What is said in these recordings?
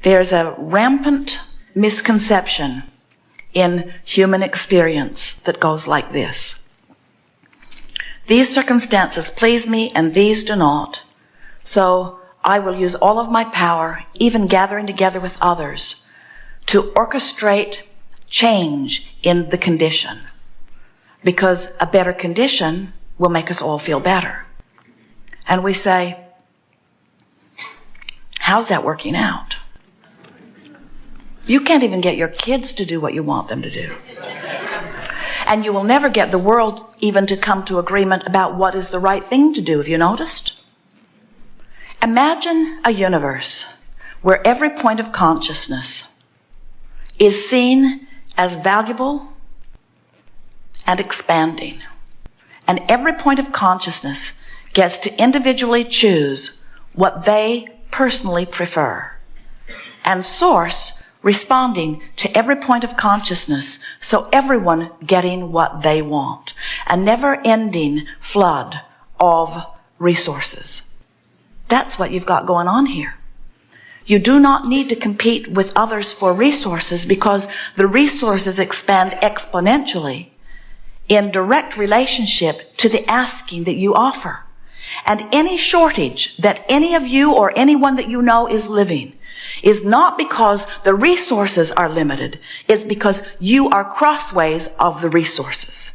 There's a rampant misconception in human experience that goes like this. These circumstances please me and these do not. So I will use all of my power, even gathering together with others, to orchestrate change in the condition. Because a better condition will make us all feel better. And we say, how's that working out? You can't even get your kids to do what you want them to do. And you will never get the world even to come to agreement about what is the right thing to do. Have you noticed? Imagine a universe where every point of consciousness is seen as valuable and expanding. And every point of consciousness gets to individually choose what they personally prefer. And Source responding to every point of consciousness, so everyone getting what they want. A never-ending flood of resources. That's what you've got going on here. You do not need to compete with others for resources because the resources expand exponentially in direct relationship to the asking that you offer. And any shortage that any of you or anyone that you know is living is not because the resources are limited. It's because you are crossways of the resources.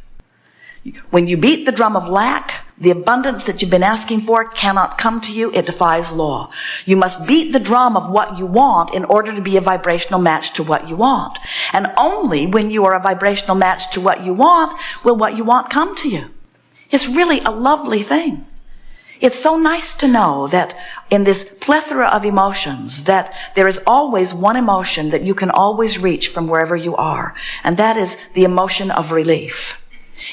When you beat the drum of lack, the abundance that you've been asking for cannot come to you. It defies law. You must beat the drum of what you want in order to be a vibrational match to what you want. And only when you are a vibrational match to what you want will what you want come to you. It's really a lovely thing. It's so nice to know that in this plethora of emotions that there is always one emotion that you can always reach from wherever you are. And that is the emotion of relief.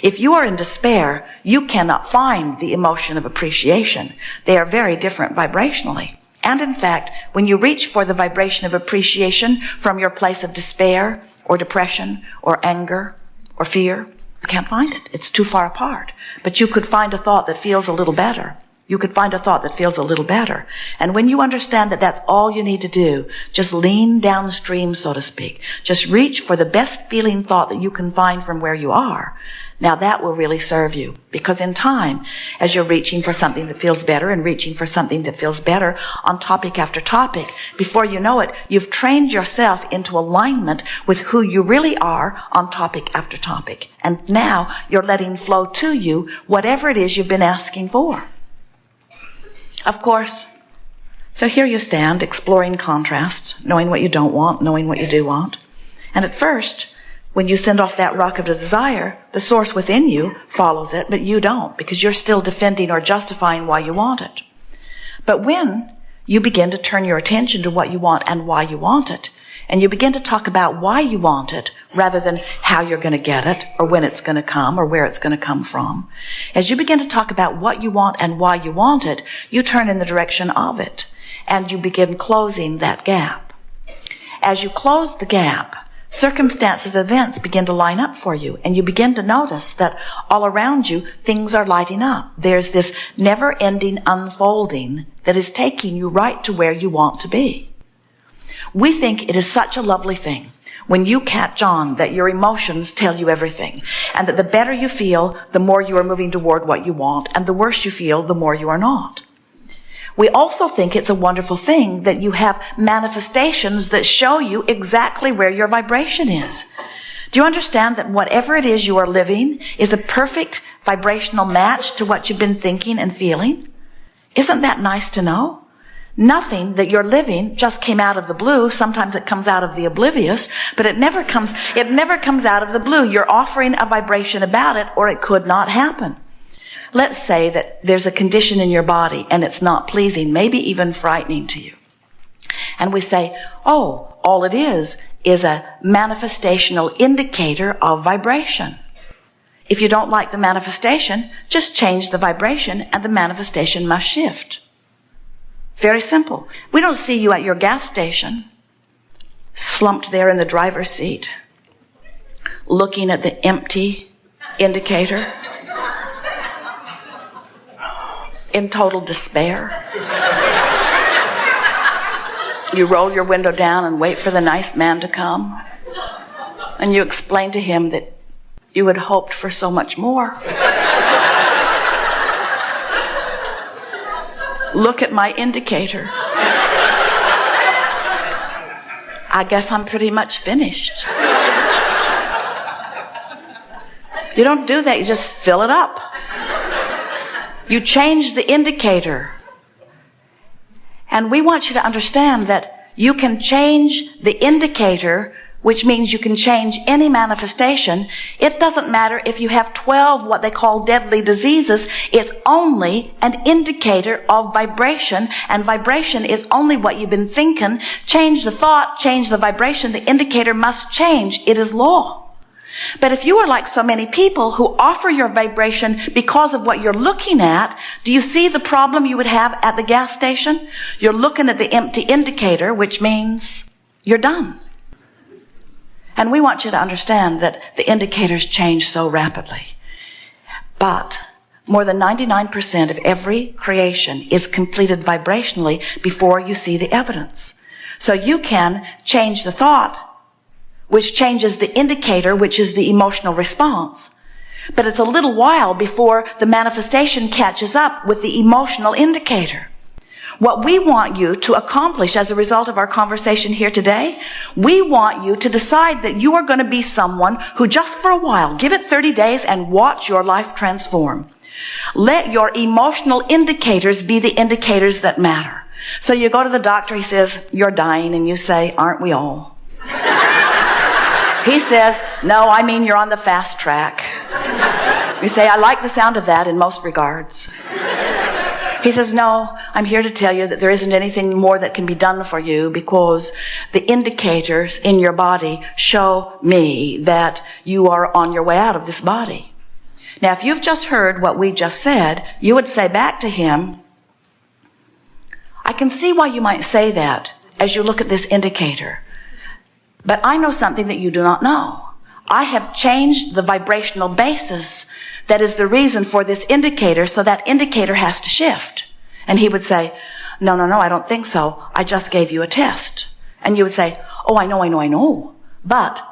If you are in despair, you cannot find the emotion of appreciation. They are very different vibrationally. And in fact, when you reach for the vibration of appreciation from your place of despair or depression or anger or fear, you can't find it. It's too far apart. But you could find a thought that feels a little better. You could find a thought that feels a little better. And when you understand that that's all you need to do, just lean downstream, so to speak. Just reach for the best feeling thought that you can find from where you are. Now that will really serve you. Because in time, as you're reaching for something that feels better and reaching for something that feels better on topic after topic, before you know it, you've trained yourself into alignment with who you really are on topic after topic. And now you're letting flow to you whatever it is you've been asking for. Of course, so here you stand, exploring contrasts, knowing what you don't want, knowing what you do want. And at first, when you send off that rock of desire, the source within you follows it, but you don't, because you're still defending or justifying why you want it. But when you begin to turn your attention to what you want and why you want it, and you begin to talk about why you want it rather than how you're going to get it or when it's going to come or where it's going to come from. As you begin to talk about what you want and why you want it, you turn in the direction of it and you begin closing that gap. As you close the gap, circumstances, events begin to line up for you and you begin to notice that all around you, things are lighting up. There's this never-ending unfolding that is taking you right to where you want to be. We think it is such a lovely thing when you catch on that your emotions tell you everything, and that the better you feel, the more you are moving toward what you want, and the worse you feel, the more you are not. We also think it's a wonderful thing that you have manifestations that show you exactly where your vibration is. Do you understand that whatever it is you are living is a perfect vibrational match to what you've been thinking and feeling? Isn't that nice to know? Nothing that you're living just came out of the blue. Sometimes it comes out of the oblivious, but it never comes out of the blue. You're offering a vibration about it, or it could not happen. Let's say that there's a condition in your body and it's not pleasing, maybe even frightening to you. And we say, oh, all it is a manifestational indicator of vibration. If you don't like the manifestation, just change the vibration and the manifestation must shift. Very simple. We don't see you at your gas station, slumped there in the driver's seat, looking at the empty indicator, in total despair. You roll your window down and wait for the nice man to come. And you explain to him that you had hoped for so much more. Look at my indicator. I guess I'm pretty much finished. You don't do that. You just fill it up. You change the indicator. And we want you to understand that you can change the indicator, which means you can change any manifestation. It doesn't matter if you have 12 what they call deadly diseases. It's only an indicator of vibration, and vibration is only what you've been thinking. Change the thought, change the vibration. The indicator must change. It is law. But if you are like so many people who offer your vibration because of what you're looking at, do you see the problem you would have at the gas station? You're looking at the empty indicator, which means you're done. And we want you to understand that the indicators change so rapidly. But more than 99% of every creation is completed vibrationally before you see the evidence. So you can change the thought, which changes the indicator, which is the emotional response. But it's a little while before the manifestation catches up with the emotional indicator. What we want you to accomplish as a result of our conversation here today, we want you to decide that you are going to be someone who just for a while, give it 30 days and watch your life transform. Let your emotional indicators be the indicators that matter. So you go to the doctor, he says, you're dying, and you say, aren't we all? He says, no, I mean you're on the fast track. You say, I like the sound of that in most regards. He says, no, I'm here to tell you that there isn't anything more that can be done for you because the indicators in your body show me that you are on your way out of this body. Now, if you've just heard what we just said, you would say back to him, I can see why you might say that as you look at this indicator. But I know something that you do not know. I have changed the vibrational basis that is the reason for this indicator, so that indicator has to shift. And he would say, no, I don't think so. I just gave you a test. And you would say, oh, I know. But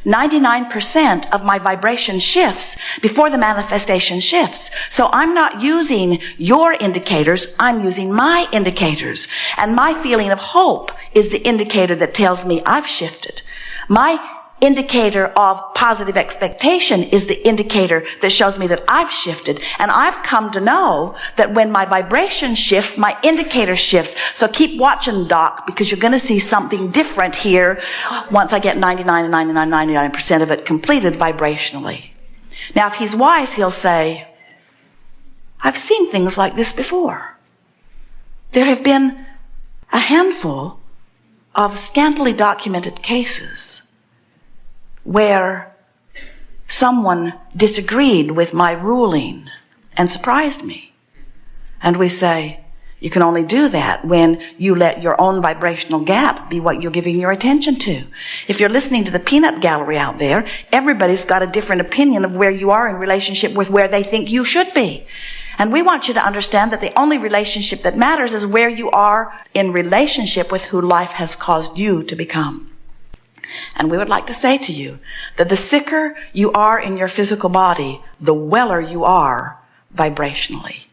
99% of my vibration shifts before the manifestation shifts. So I'm not using your indicators, I'm using my indicators. And my feeling of hope is the indicator that tells me I've shifted. My indicator of positive expectation is the indicator that shows me that I've shifted. And I've come to know that when my vibration shifts, my indicator shifts. So keep watching, Doc, because you're going to see something different here once I get 99% of it completed vibrationally. Now, if he's wise, he'll say, I've seen things like this before. There have been a handful of scantily documented cases where someone disagreed with my ruling and surprised me. And we say, you can only do that when you let your own vibrational gap be what you're giving your attention to. If you're listening to the peanut gallery out there, everybody's got a different opinion of where you are in relationship with where they think you should be. And we want you to understand that the only relationship that matters is where you are in relationship with who life has caused you to become. And we would like to say to you that the sicker you are in your physical body, the weller you are vibrationally.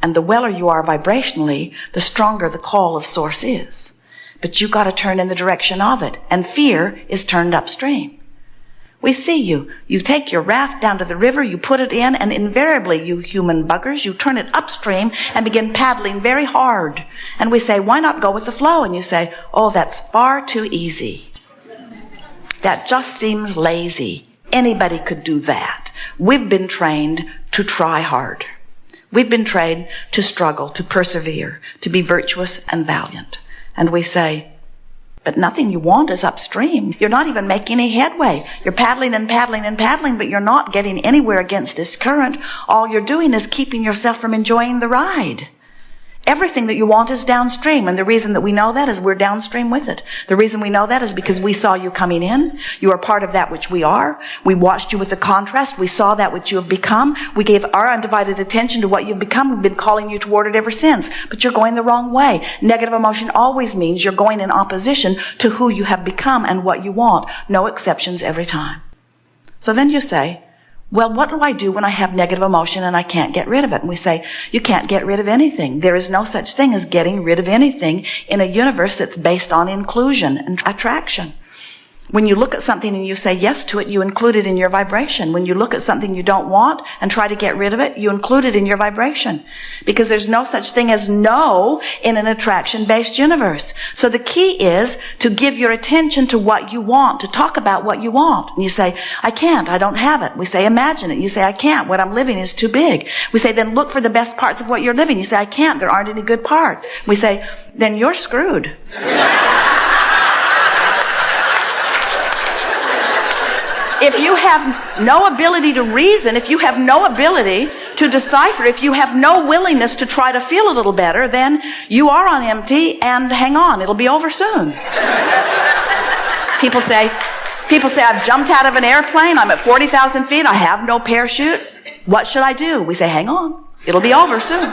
And the weller you are vibrationally, the stronger the call of source is. But you got to turn in the direction of it. And fear is turned upstream. We see you. You take your raft down to the river, you put it in, and invariably, you human buggers, you turn it upstream and begin paddling very hard. And we say, why not go with the flow? And you say, oh, that's far too easy. That just seems lazy. Anybody could do that. We've been trained to try hard. We've been trained to struggle, to persevere, to be virtuous and valiant. And we say, but nothing you want is upstream. You're not even making any headway. You're paddling and paddling and paddling, but you're not getting anywhere against this current. All you're doing is keeping yourself from enjoying the ride. Everything that you want is downstream. And the reason that we know that is we're downstream with it. The reason we know that is because we saw you coming in. You are part of that which we are. We watched you with the contrast. We saw that which you have become. We gave our undivided attention to what you've become. We've been calling you toward it ever since. But you're going the wrong way. Negative emotion always means you're going in opposition to who you have become and what you want. No exceptions every time. So then you say, well, what do I do when I have negative emotion and I can't get rid of it? And we say, you can't get rid of anything. There is no such thing as getting rid of anything in a universe that's based on inclusion and attraction. When you look at something and you say yes to it, you include it in your vibration. When you look at something you don't want and try to get rid of it, you include it in your vibration. Because there's no such thing as no in an attraction-based universe. So the key is to give your attention to what you want, to talk about what you want. And you say, I can't, I don't have it. We say, imagine it. You say, I can't. What I'm living is too big. We say, then look for the best parts of what you're living. You say, I can't. There aren't any good parts. We say, then you're screwed. If you have no ability to reason, if you have no ability to decipher, if you have no willingness to try to feel a little better, then you are on empty, and hang on, it'll be over soon. People say, I've jumped out of an airplane, I'm at 40,000 feet, I have no parachute. What should I do? We say, hang on, it'll be over soon.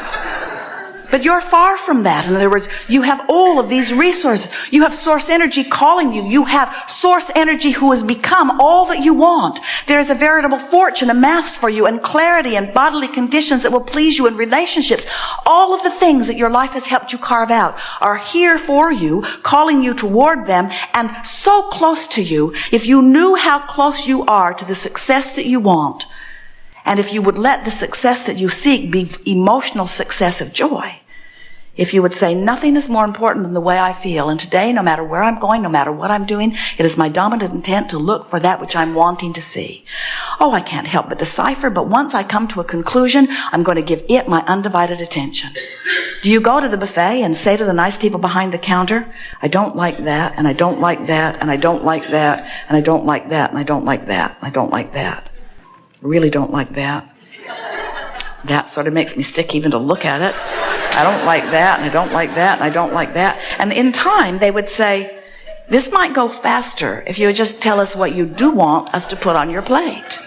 But you're far from that. In other words, you have all of these resources. You have source energy calling you. You have source energy who has become all that you want. There is a veritable fortune amassed for you, and clarity and bodily conditions that will please you in relationships. All of the things that your life has helped you carve out are here for you, calling you toward them, and so close to you. If you knew how close you are to the success that you want, and if you would let the success that you seek be emotional success of joy, if you would say, nothing is more important than the way I feel, and today, no matter where I'm going, no matter what I'm doing, it is my dominant intent to look for that which I'm wanting to see. Oh, I can't help but decipher, but once I come to a conclusion, I'm going to give it my undivided attention. Do you go to the buffet and say to the nice people behind the counter, I don't like that, and I don't like that, and I don't like that, and I don't like that, and I don't like that, and I don't like that. I really don't like that. That sort of makes me sick even to look at it. I don't like that, and I don't like that, and I don't like that. And in time, they would say, this might go faster if you would just tell us what you do want us to put on your plate.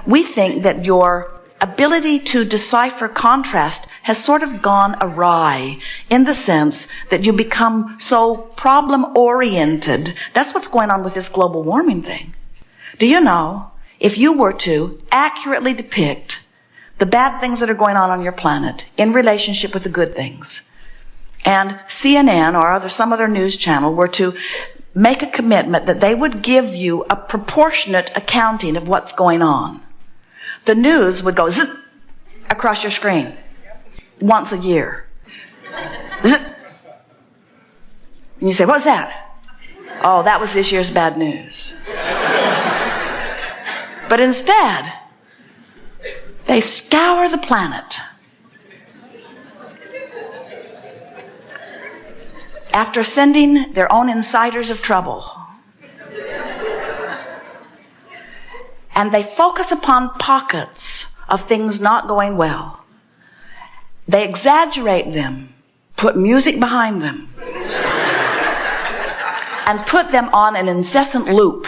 We think that your ability to decipher contrast has sort of gone awry in the sense that you become so problem-oriented. That's what's going on with this global warming thing. Do you know, if you were to accurately depict the bad things that are going on your planet in relationship with the good things, and CNN or some other news channel were to make a commitment that they would give you a proportionate accounting of what's going on, the news would go zip across your screen once a year. Zip. And you say, what's that? Oh, that was this year's bad news. But instead, they scour the planet after sending their own insiders of trouble. And they focus upon pockets of things not going well. They exaggerate them, put music behind them, and put them on an incessant loop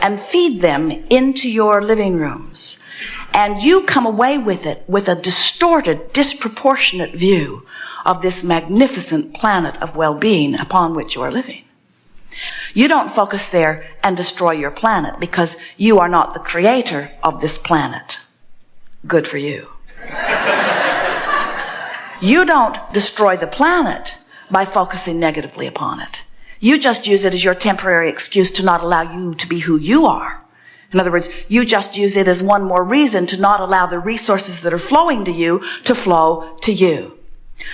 and feed them into your living rooms. And you come away with it with a distorted, disproportionate view of this magnificent planet of well-being upon which you are living. You don't focus there and destroy your planet because you are not the creator of this planet. Good for you. You don't destroy the planet by focusing negatively upon it. You just use it as your temporary excuse to not allow you to be who you are. In other words, you just use it as one more reason to not allow the resources that are flowing to you to flow to you.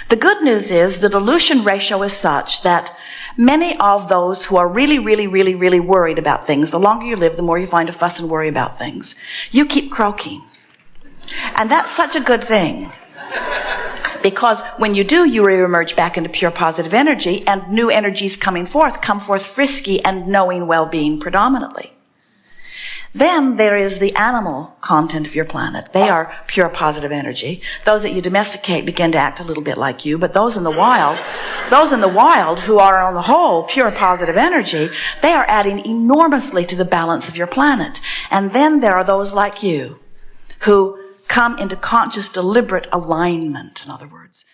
The good news is the dilution ratio is such that many of those who are really, really, really, really worried about things, the longer you live, the more you find to fuss and worry about things. You keep croaking. And that's such a good thing. Because when you do, you reemerge back into pure positive energy, and new energies come forth frisky and knowing well-being predominantly. Then there is the animal content of your planet. They are pure positive energy. Those that you domesticate begin to act a little bit like you, but those in the wild who are on the whole pure positive energy, they are adding enormously to the balance of your planet. And then there are those like you who come into conscious, deliberate alignment, in other words.